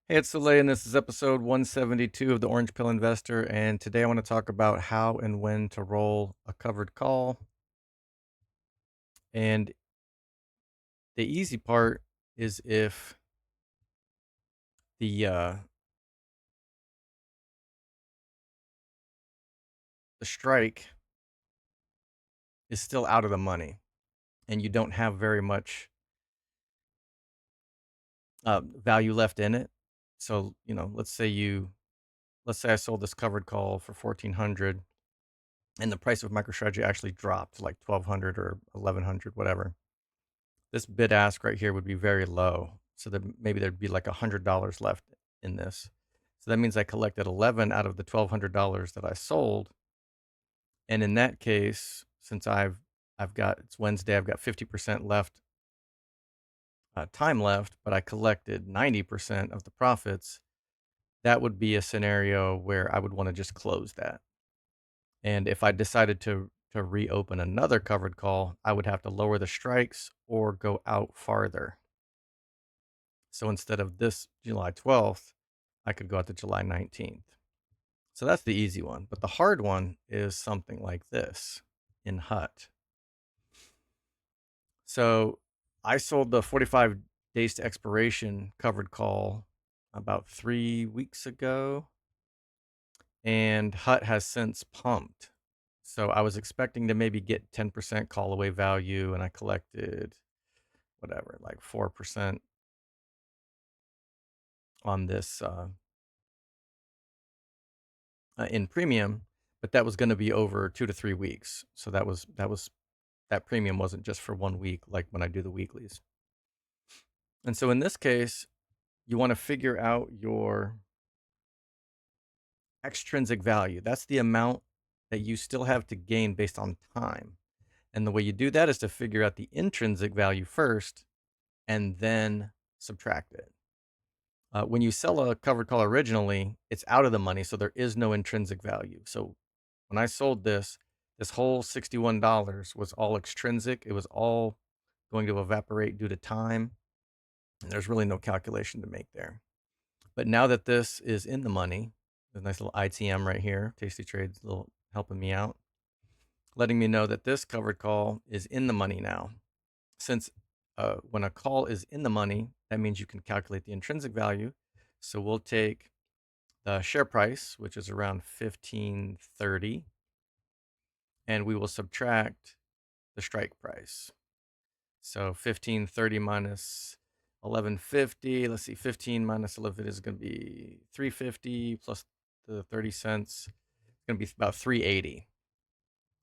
Hey, it's Soleil, and this is episode 172 of the Orange Pill Investor. And today I want to talk about how and when to roll a covered call. And the easy part is if the strike is still out of the money and you don't have very much value left in it. So, let's say I sold this covered call for 1400 and the price of MicroStrategy actually dropped to like 1200 or 1100, whatever. This bid ask right here would be very low. So that maybe there'd be like $100 left in this. So that means I collected 11 out of the $1,200 that I sold. And in that case, since I've got, it's Wednesday, I've got 50% left, time left, but I collected 90% of the profits. That would be a scenario where I would want to just close that. And if I decided to reopen another covered call, I would have to lower the strikes or go out farther. So instead of this July 12th, I could go out to July 19th. So that's the easy one. But the hard one is something like this in HUT. So I sold the 45 days to expiration covered call about 3 weeks ago, and HUT has since pumped. So I was expecting to maybe get 10% call away value, and I collected whatever, like 4% on this in premium, but that was going to be over 2 to 3 weeks. So that premium wasn't just for 1 week like when I do the weeklies. And so in this case, you want to figure out your extrinsic value. That's the amount that you still have to gain based on time. And the way you do that is to figure out the intrinsic value first and then subtract it. When you sell a covered call originally, it's out of the money, so there is no intrinsic value. So when I sold this whole $61 was all extrinsic. It was all going to evaporate due to time, and there's really no calculation to make there. But now that this is in the money, there's a nice little ITM right here. Tasty Trades little helping me out, letting me know that this covered call is in the money now. Since when a call is in the money, that means you can calculate the intrinsic value. So we'll take the share price, which is around 1530, and we will subtract the strike price. So 1530 minus 1150. Let's see, 15 minus 11 is going to be 350 plus the 30 cents. It's going to be about 380.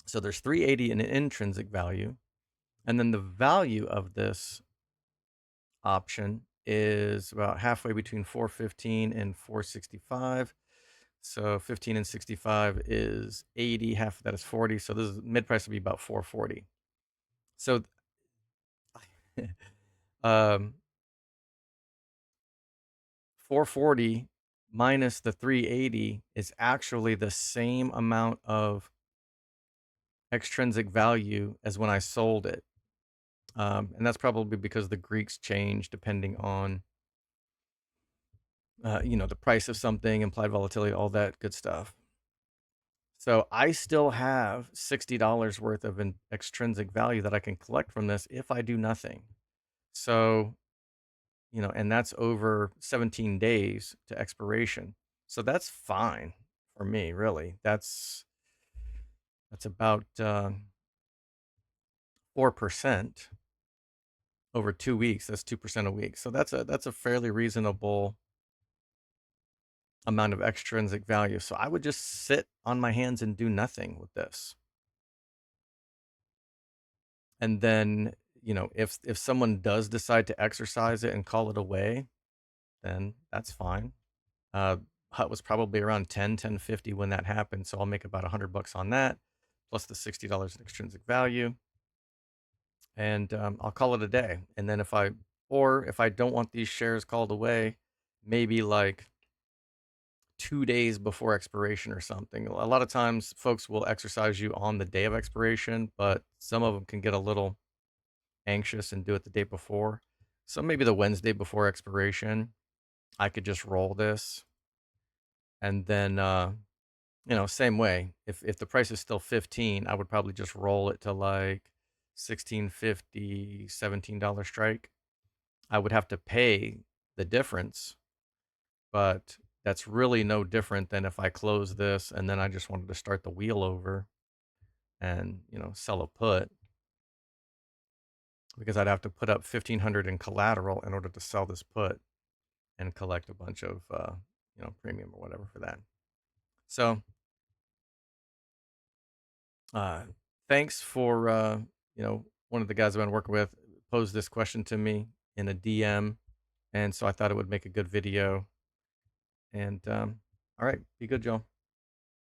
So there's 380 in an intrinsic value. And then the value of this option is about halfway between 415 and 465. So 15 and 65 is 80. Half of that is 40. So this mid price will be about 440. So um, 440 minus the 380 is actually the same amount of extrinsic value as when I sold it. And that's probably because the Greeks change depending on, the price of something, implied volatility, all that good stuff. So I still have $60 worth of an extrinsic value that I can collect from this if I do nothing. So, and that's over 17 days to expiration. So that's fine for me, really. That's about 4% over 2 weeks. That's 2% a week. So that's a fairly reasonable amount of extrinsic value. So I would just sit on my hands and do nothing with this. And then, if someone does decide to exercise it and call it away, then that's fine. HUT was probably around 1050 when that happened, so I'll make about $100 on that, plus the $60 in extrinsic value, and I'll call it a day. And then if I don't want these shares called away, maybe like 2 days before expiration or something. A lot of times, folks will exercise you on the day of expiration, but some of them can get a little anxious and do it the day before. So maybe the Wednesday before expiration, I could just roll this and then, same way. If the price is still 15, I would probably just roll it to like 16.50, $17 strike. I would have to pay the difference, but that's really no different than if I close this and then I just wanted to start the wheel over and, sell a put, because I'd have to put up 1500 in collateral in order to sell this put and collect a bunch of premium or whatever for that. So, uh thanks for one of the guys I've been working with posed this question to me in a DM, and so I thought it would make a good video. And all right, be good, Joe.